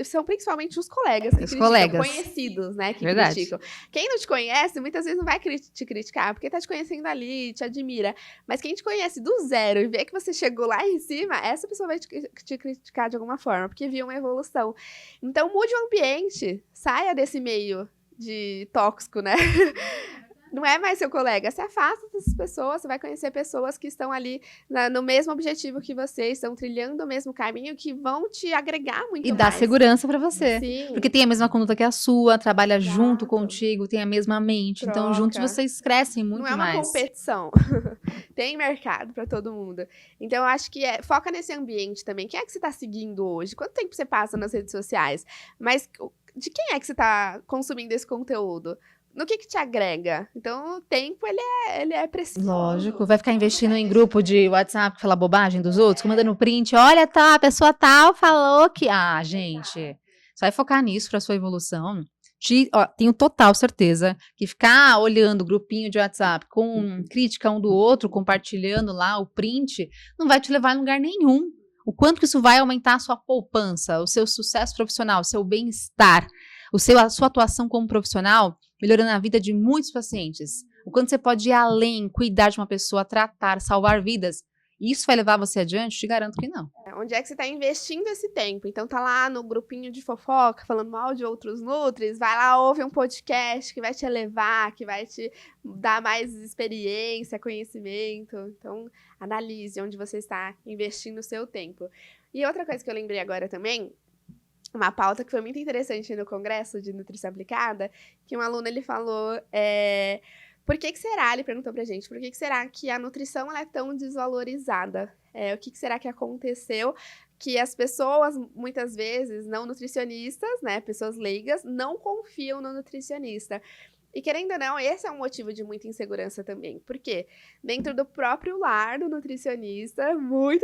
São principalmente os colegas que criticam, conhecidos, né, que criticam. Quem não te conhece, muitas vezes não vai te criticar, porque tá te conhecendo ali, te admira. Mas quem te conhece do zero e vê que você chegou lá em cima, essa pessoa vai te criticar de alguma forma, porque viu uma evolução. Então, mude o ambiente, saia desse meio de tóxico, né? não é mais seu colega. Você afasta dessas pessoas, você vai conhecer pessoas que estão ali no mesmo objetivo que você, estão trilhando o mesmo caminho, que vão te agregar muito E mais. dá segurança pra você. Sim. Porque tem a mesma conduta que a sua, trabalha Exato. junto contigo, tem a mesma mente. Troca. Então, juntos vocês crescem muito mais. Não é uma mais. competição. Tem mercado pra todo mundo. Então, eu acho que foca nesse ambiente também. Quem é que você tá seguindo hoje? Quanto tempo você passa nas redes sociais? Mas de quem é que você tá consumindo esse conteúdo? No que te agrega? Então, o tempo, ele é precioso. Lógico, vai ficar investindo em grupo de WhatsApp que fala bobagem dos outros, mandando print, olha, tá, a pessoa tal falou que... Ah, gente, você vai focar nisso pra sua evolução. Tenho total certeza que ficar olhando o grupinho de WhatsApp com crítica um do outro, compartilhando lá o print, não vai te levar a lugar nenhum. O quanto que isso vai aumentar a sua poupança, o seu sucesso profissional, o seu bem-estar, a sua atuação como profissional, melhorando a vida de muitos pacientes. O quanto você pode ir além, cuidar de uma pessoa, tratar, salvar vidas. Isso vai levar você adiante? Te garanto que não. Onde é que você está investindo esse tempo? Então tá lá no grupinho de fofoca, falando mal de outros nutris, vai lá, ouve um podcast que vai te elevar, que vai te dar mais experiência, conhecimento. Então, analise onde você está investindo o seu tempo. E outra coisa que eu lembrei agora também, uma pauta que foi muito interessante no Congresso de Nutrição Aplicada, que um aluno, ele falou... Por que será, ele perguntou pra gente, por que será que a nutrição ela é tão desvalorizada? O que será que aconteceu que as pessoas, muitas vezes, não nutricionistas, né, pessoas leigas, não confiam no nutricionista? E querendo ou não, esse é um motivo de muita insegurança também. Por quê? Dentro do próprio lar do nutricionista,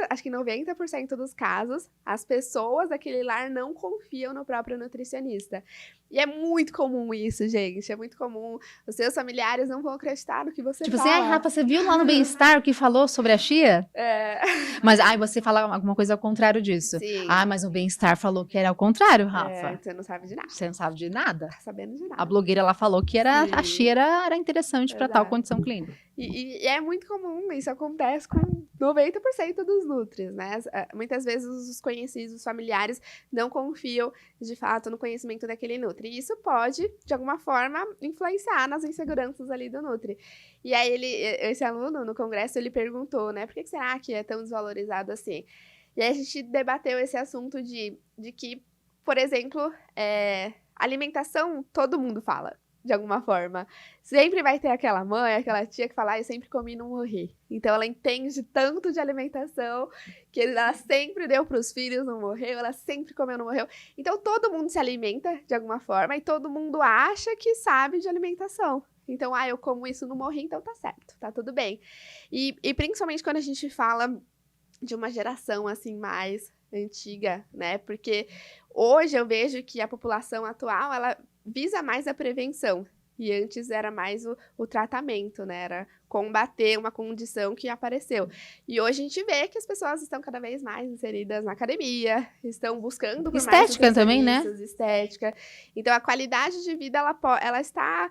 acho que 90% dos casos, as pessoas daquele lar não confiam no próprio nutricionista. E é muito comum isso, gente. É muito comum. Os seus familiares não vão acreditar no que você fala. Tipo assim, Rafa, você viu lá no Bem-Estar o que falou sobre a chia? Mas, você fala alguma coisa ao contrário disso. Sim. Mas o Bem-Estar falou que era ao contrário, Rafa. Você não sabe de nada. Você não sabe de nada. Tá sabendo de nada. A blogueira, ela falou que a chia era interessante para tal condição clínica. E é muito comum, isso acontece com 90% dos nutris, né? Muitas vezes os conhecidos, os familiares, não confiam, de fato, no conhecimento daquele nutri. E isso pode, de alguma forma, influenciar nas inseguranças ali do nutri. E aí, esse aluno, no congresso, ele perguntou, né? Por que será que é tão desvalorizado assim? E aí, a gente debateu esse assunto de que, por exemplo, alimentação, todo mundo fala. De alguma forma. Sempre vai ter aquela mãe, aquela tia que fala, eu sempre comi e não morri. Então, ela entende tanto de alimentação, que ela sempre deu para os filhos, não morreu, ela sempre comeu, não morreu. Então, todo mundo se alimenta de alguma forma e todo mundo acha que sabe de alimentação. Então, eu como isso, não morri, então tá certo, tá tudo bem. E principalmente quando a gente fala de uma geração, assim, mais antiga, né? Porque hoje eu vejo que a população atual, ela visa mais a prevenção, e antes era mais o tratamento, né, era combater uma condição que apareceu. E hoje a gente vê que as pessoas estão cada vez mais inseridas na academia, estão buscando por estética mais também, né? Estética. Então a qualidade de vida, ela está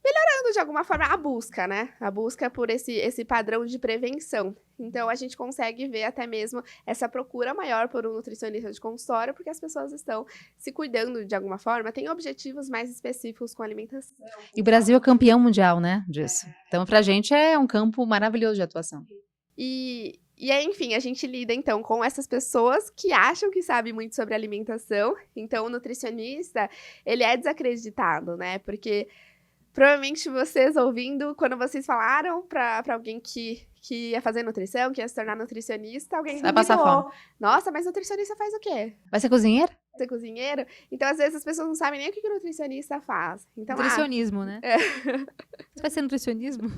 melhorando de alguma forma a busca, né? A busca por esse padrão de prevenção. Então, a gente consegue ver até mesmo essa procura maior por um nutricionista de consultório, porque as pessoas estão se cuidando de alguma forma, têm objetivos mais específicos com a alimentação. E o Brasil é campeão mundial, né, disso. Então, pra gente é um campo maravilhoso de atuação. E aí, enfim, a gente lida, então, com essas pessoas que acham que sabem muito sobre alimentação. Então, o nutricionista, ele é desacreditado, né? Porque provavelmente vocês ouvindo, quando vocês falaram pra alguém que ia fazer nutrição, que ia se tornar nutricionista, alguém vai passar fome. Nossa, mas nutricionista faz o quê? Vai ser cozinheiro? Ser cozinheiro? Então, às vezes, as pessoas não sabem nem o que o nutricionista faz. Então, nutricionismo, né? Você vai ser nutricionismo?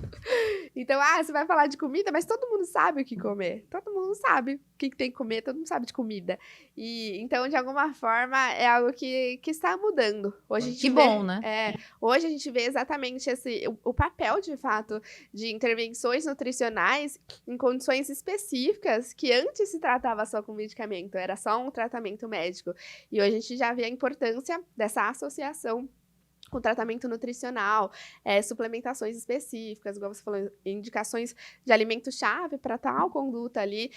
Então, você vai falar de comida, mas todo mundo sabe o que comer. Todo mundo sabe o que tem que comer, todo mundo sabe de comida. E, então, de alguma forma, é algo que está mudando. Hoje a gente bom, né? Hoje a gente vê exatamente o papel, de fato, de intervenções nutricionais em condições específicas que antes se tratava só com medicamento, era só um tratamento médico. E hoje a gente já vê a importância dessa associação com tratamento nutricional, suplementações específicas, igual você falou, indicações de alimento-chave para tal conduta ali.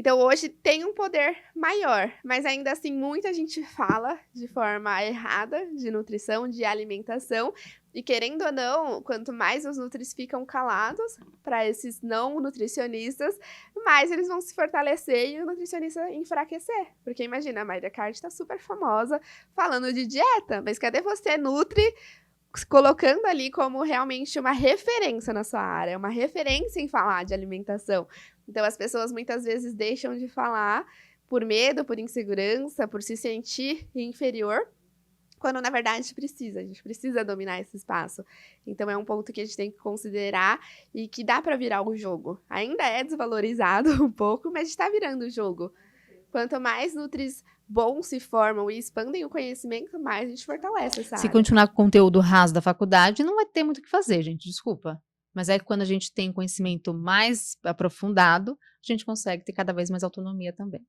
Então, hoje tem um poder maior, mas ainda assim, muita gente fala de forma errada de nutrição, de alimentação, e querendo ou não, quanto mais os nutris ficam calados para esses não nutricionistas, mais eles vão se fortalecer e o nutricionista enfraquecer. Porque imagina, a Mayra Card está super famosa falando de dieta, mas cadê você, Nutri, colocando ali como realmente uma referência na sua área, uma referência em falar de alimentação? Então, as pessoas muitas vezes deixam de falar por medo, por insegurança, por se sentir inferior, quando na verdade a gente precisa dominar esse espaço. Então, é um ponto que a gente tem que considerar e que dá para virar o jogo. Ainda é desvalorizado um pouco, mas está virando o jogo. Quanto mais nutris bons se formam e expandem o conhecimento, mais a gente fortalece essa Se área. continuar com o conteúdo raso da faculdade, não vai ter muito o que fazer, gente, desculpa. Mas é que quando a gente tem conhecimento mais aprofundado, a gente consegue ter cada vez mais autonomia também.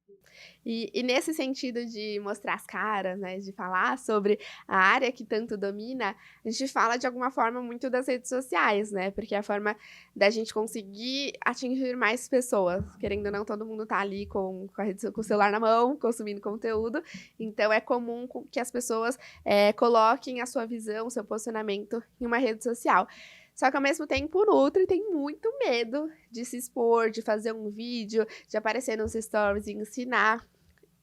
E nesse sentido de mostrar as caras, né, de falar sobre a área que tanto domina, a gente fala de alguma forma muito das redes sociais, né? Porque é a forma da gente conseguir atingir mais pessoas. Querendo ou não, todo mundo tá ali com o celular na mão, consumindo conteúdo. Então, é comum que as pessoas coloquem a sua visão, o seu posicionamento em uma rede social. Só que, ao mesmo tempo, o Nutri tem muito medo de se expor, de fazer um vídeo, de aparecer nos stories e ensinar.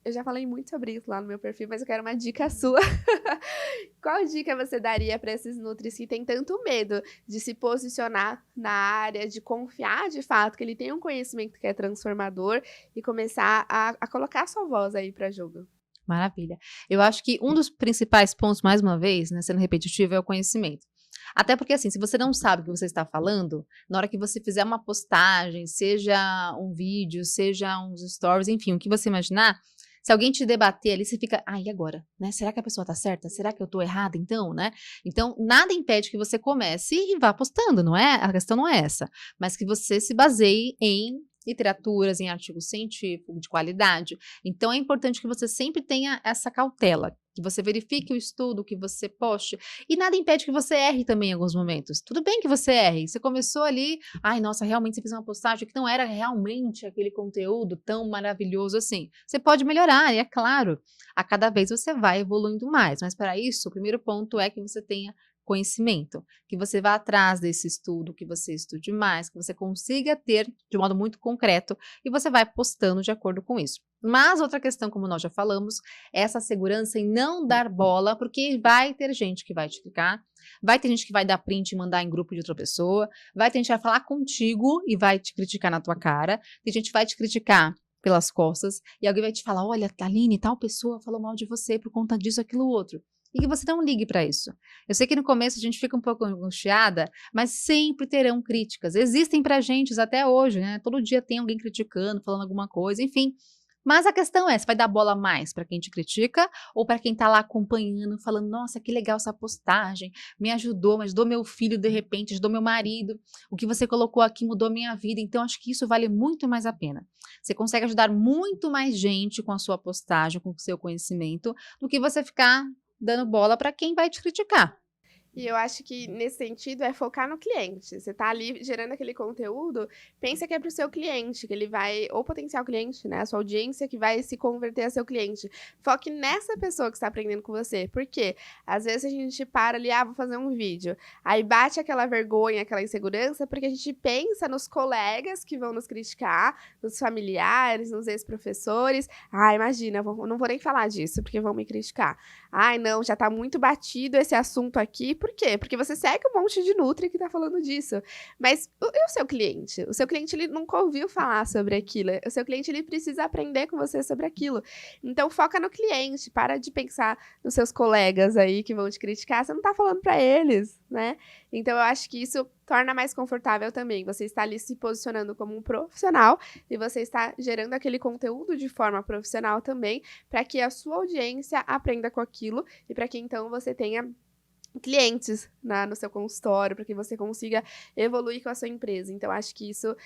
Eu já falei muito sobre isso lá no meu perfil, mas eu quero uma dica sua. Qual dica você daria para esses Nutris que têm tanto medo de se posicionar na área, de confiar de fato que ele tem um conhecimento que é transformador e começar a colocar a sua voz aí para jogo? Maravilha. Eu acho que um dos principais pontos, mais uma vez, né, sendo repetitivo, é o conhecimento. Até porque, assim, se você não sabe o que você está falando, na hora que você fizer uma postagem, seja um vídeo, seja uns stories, enfim, o que você imaginar, se alguém te debater ali, você fica, e agora? Né? Será que a pessoa tá certa? Será que eu tô errada, então, né? Então, nada impede que você comece e vá postando, não é? A questão não é essa. Mas que você se baseie em literaturas, em artigos científicos de qualidade. Então, é importante que você sempre tenha essa cautela, que você verifique o estudo, que você poste, e nada impede que você erre também em alguns momentos. Tudo bem que você erre, você começou ali, nossa, realmente você fez uma postagem que não era realmente aquele conteúdo tão maravilhoso assim. Você pode melhorar, e é claro, a cada vez você vai evoluindo mais, mas para isso, o primeiro ponto é que você tenha conhecimento, que você vá atrás desse estudo, que você estude mais, que você consiga ter de um modo muito concreto e você vai postando de acordo com isso. Mas outra questão, como nós já falamos, é essa segurança em não dar bola, porque vai ter gente que vai te clicar, vai ter gente que vai dar print e mandar em grupo de outra pessoa, vai ter gente que vai falar contigo e vai te criticar na tua cara, tem gente que vai te criticar pelas costas e alguém vai te falar, olha, Aline, tal pessoa falou mal de você por conta disso, aquilo, outro. E que você não ligue para isso. Eu sei que no começo a gente fica um pouco angustiada, mas sempre terão críticas. Existem pra gente até hoje, né? Todo dia tem alguém criticando, falando alguma coisa, enfim. Mas a questão é, você vai dar bola mais para quem te critica ou para quem tá lá acompanhando, falando, nossa, que legal essa postagem, me ajudou meu filho de repente, ajudou meu marido, o que você colocou aqui mudou minha vida, então acho que isso vale muito mais a pena. Você consegue ajudar muito mais gente com a sua postagem, com o seu conhecimento, do que você ficar dando bola para quem vai te criticar. E eu acho que, nesse sentido, é focar no cliente. Você tá ali gerando aquele conteúdo, pensa que é pro seu cliente, que ele vai, ou potencial cliente, né? A sua audiência que vai se converter a seu cliente. Foque nessa pessoa que está aprendendo com você. Por quê? Às vezes a gente para ali, vou fazer um vídeo. Aí bate aquela vergonha, aquela insegurança, porque a gente pensa nos colegas que vão nos criticar, nos familiares, nos ex-professores. Imagina, não vou nem falar disso, porque vão me criticar. Não, já tá muito batido esse assunto aqui. Por quê? Porque você segue um monte de Nutri que tá falando disso. Mas e o seu cliente? O seu cliente, ele nunca ouviu falar sobre aquilo. O seu cliente, ele precisa aprender com você sobre aquilo. Então, foca no cliente. Para de pensar nos seus colegas aí que vão te criticar. Você não tá falando pra eles, né? Então, eu acho que isso torna mais confortável também. Você está ali se posicionando como um profissional e você está gerando aquele conteúdo de forma profissional também, para que a sua audiência aprenda com aquilo e para que, então, você tenha clientes no seu consultório, para que você consiga evoluir com a sua empresa. Então, acho que isso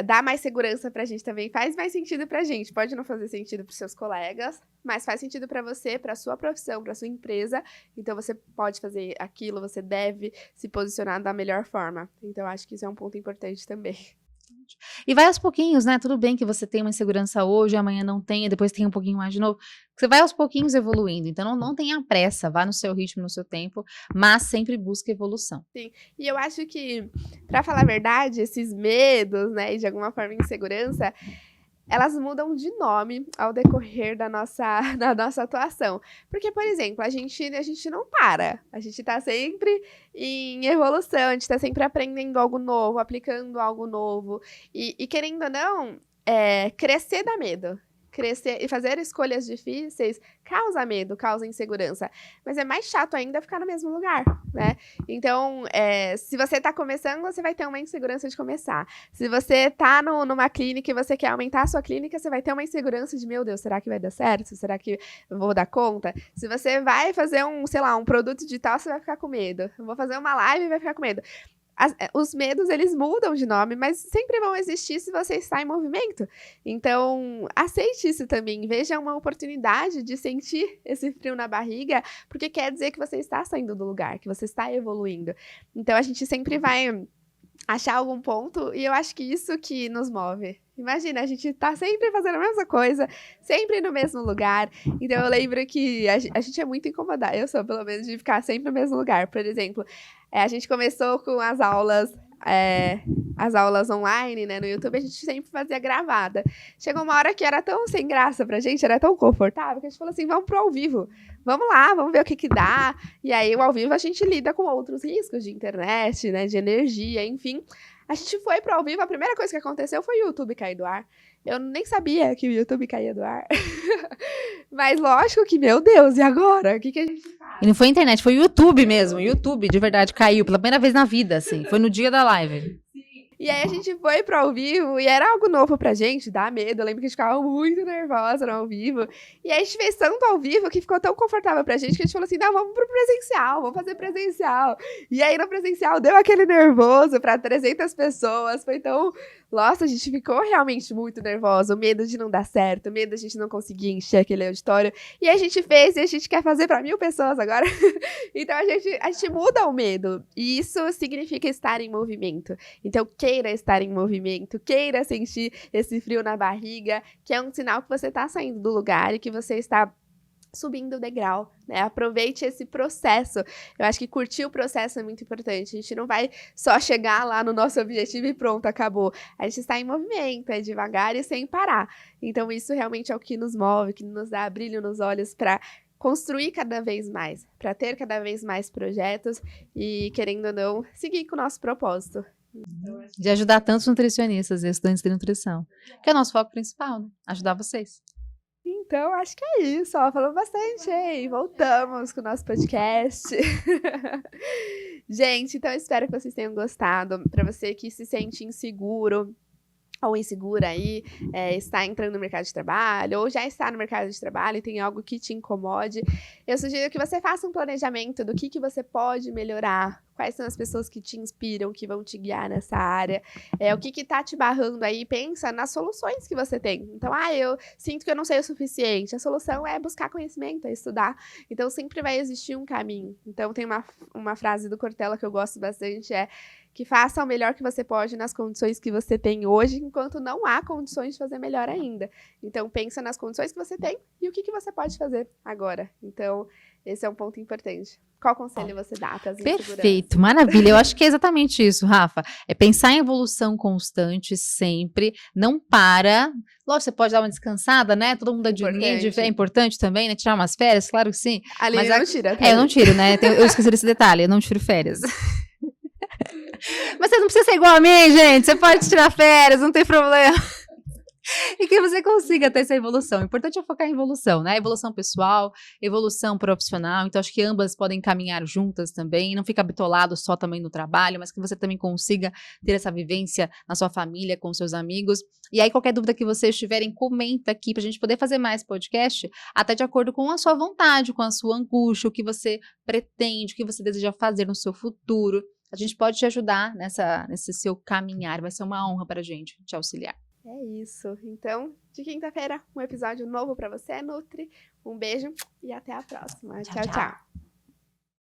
dá mais segurança pra gente também, faz mais sentido pra gente. Pode não fazer sentido pros seus colegas, mas faz sentido pra você, pra sua profissão, pra sua empresa. Então, você pode fazer aquilo, você deve se posicionar da melhor forma. Então, acho que isso é um ponto importante também. Exatamente. E vai aos pouquinhos, né? Tudo bem que você tem uma insegurança hoje, amanhã não tenha, depois tem um pouquinho mais de novo. Você vai aos pouquinhos evoluindo. Então, não tenha pressa, vá no seu ritmo, no seu tempo, mas sempre busque evolução. Sim, e eu acho que, pra falar a verdade, esses medos, né, e de alguma forma insegurança, elas mudam de nome ao decorrer da nossa atuação. Porque, por exemplo, a gente não para. A gente tá sempre em evolução, a gente tá sempre aprendendo algo novo, aplicando algo novo. E querendo ou não, crescer dá medo. Crescer e fazer escolhas difíceis causa medo, causa insegurança. Mas é mais chato ainda ficar no mesmo lugar, né? Então, se você tá começando, você vai ter uma insegurança de começar. Se você tá numa clínica e você quer aumentar a sua clínica, você vai ter uma insegurança de, meu Deus, será que vai dar certo? Será que eu vou dar conta? Se você vai fazer um produto digital, você vai ficar com medo. Eu vou fazer uma live e vai ficar com medo. Os medos, eles mudam de nome, mas sempre vão existir se você está em movimento. Então, aceite isso também. Veja uma oportunidade de sentir esse frio na barriga, porque quer dizer que você está saindo do lugar, que você está evoluindo. Então, a gente sempre vai achar algum ponto, e eu acho que isso que nos move. Imagina, a gente tá sempre fazendo a mesma coisa, sempre no mesmo lugar. Então, eu lembro que a gente é muito incomodada. Eu sou, pelo menos, de ficar sempre no mesmo lugar. Por exemplo, a gente começou com as aulas online, né, no YouTube, a gente sempre fazia gravada. Chegou uma hora que era tão sem graça pra gente, era tão confortável, que a gente falou assim, vamos pro ao vivo. Vamos lá, vamos ver o que dá. E aí, o ao vivo, a gente lida com outros riscos de internet, né, de energia, enfim. A gente foi pro ao vivo, a primeira coisa que aconteceu foi o YouTube cair do ar. Eu nem sabia que o YouTube caía do ar. Mas lógico que, meu Deus, e agora? O que a gente faz? E não foi a internet, foi o YouTube mesmo. O YouTube, de verdade, caiu pela primeira vez na vida, assim. Foi no dia da live. E aí a gente foi pro ao vivo e era algo novo pra gente, dá medo. Eu lembro que a gente ficava muito nervosa no ao vivo. E aí a gente fez tanto ao vivo que ficou tão confortável pra gente que a gente falou assim, não, vamos pro presencial, vamos fazer presencial. E aí no presencial deu aquele nervoso pra 300 pessoas, foi tão... Nossa, a gente ficou realmente muito nervosa, o medo de não dar certo, o medo de a gente não conseguir encher aquele auditório. E a gente fez e a gente quer fazer pra 1000 pessoas agora. Então a gente muda o medo. E isso significa estar em movimento. Então queira estar em movimento, queira sentir esse frio na barriga, que é um sinal que você está saindo do lugar e que você está subindo o degrau, né? Aproveite esse processo. Eu acho que curtir o processo é muito importante. A gente não vai só chegar lá no nosso objetivo e pronto, acabou. A gente está em movimento, é devagar e sem parar. Então isso realmente é o que nos move, que nos dá brilho nos olhos para construir cada vez mais, para ter cada vez mais projetos e, querendo ou não, seguir com o nosso propósito. De ajudar tantos nutricionistas e estudantes de nutrição, que é o nosso foco principal, né? Ajudar vocês. Então, acho que é isso, ó. Falamos bastante, hein? Voltamos com o nosso podcast. Gente, então espero que vocês tenham gostado. Para você que se sente inseguro ou insegura aí, está entrando no mercado de trabalho, ou já está no mercado de trabalho e tem algo que te incomode, eu sugiro que você faça um planejamento do que você pode melhorar, quais são as pessoas que te inspiram, que vão te guiar nessa área, o que está te barrando aí, pensa nas soluções que você tem. Então, eu sinto que eu não sei o suficiente, a solução é buscar conhecimento, é estudar, então sempre vai existir um caminho. Então tem uma frase do Cortella que eu gosto bastante, que faça o melhor que você pode nas condições que você tem hoje, enquanto não há condições de fazer melhor ainda. Então, pensa nas condições que você tem e o que você pode fazer agora. Então, esse é um ponto importante. Qual conselho você dá para as inseguranças? Perfeito, maravilha. Eu acho que é exatamente isso, Rafa. É pensar em evolução constante sempre, não para. Lógico, você pode dar uma descansada, né? Todo mundo é importante também, né? Tirar umas férias, claro que sim. Ali mas não tira. Eu não tiro, né? Eu esqueci desse detalhe, eu não tiro férias. Mas você não precisa ser igual a mim, gente. Você pode tirar férias, não tem problema. E que você consiga ter essa evolução. O importante é focar em evolução, né? Evolução pessoal, evolução profissional. Então, acho que ambas podem caminhar juntas também. Não fica bitolado só também no trabalho, mas que você também consiga ter essa vivência na sua família, com seus amigos. E aí, qualquer dúvida que vocês tiverem, comenta aqui pra gente poder fazer mais podcast, até de acordo com a sua vontade, com a sua angústia, o que você pretende, o que você deseja fazer no seu futuro. A gente pode te ajudar nesse seu caminhar. Vai ser uma honra pra gente te auxiliar. É isso. Então, de quinta-feira, um episódio novo pra você, Nutri. Um beijo e até a próxima. Tchau, tchau.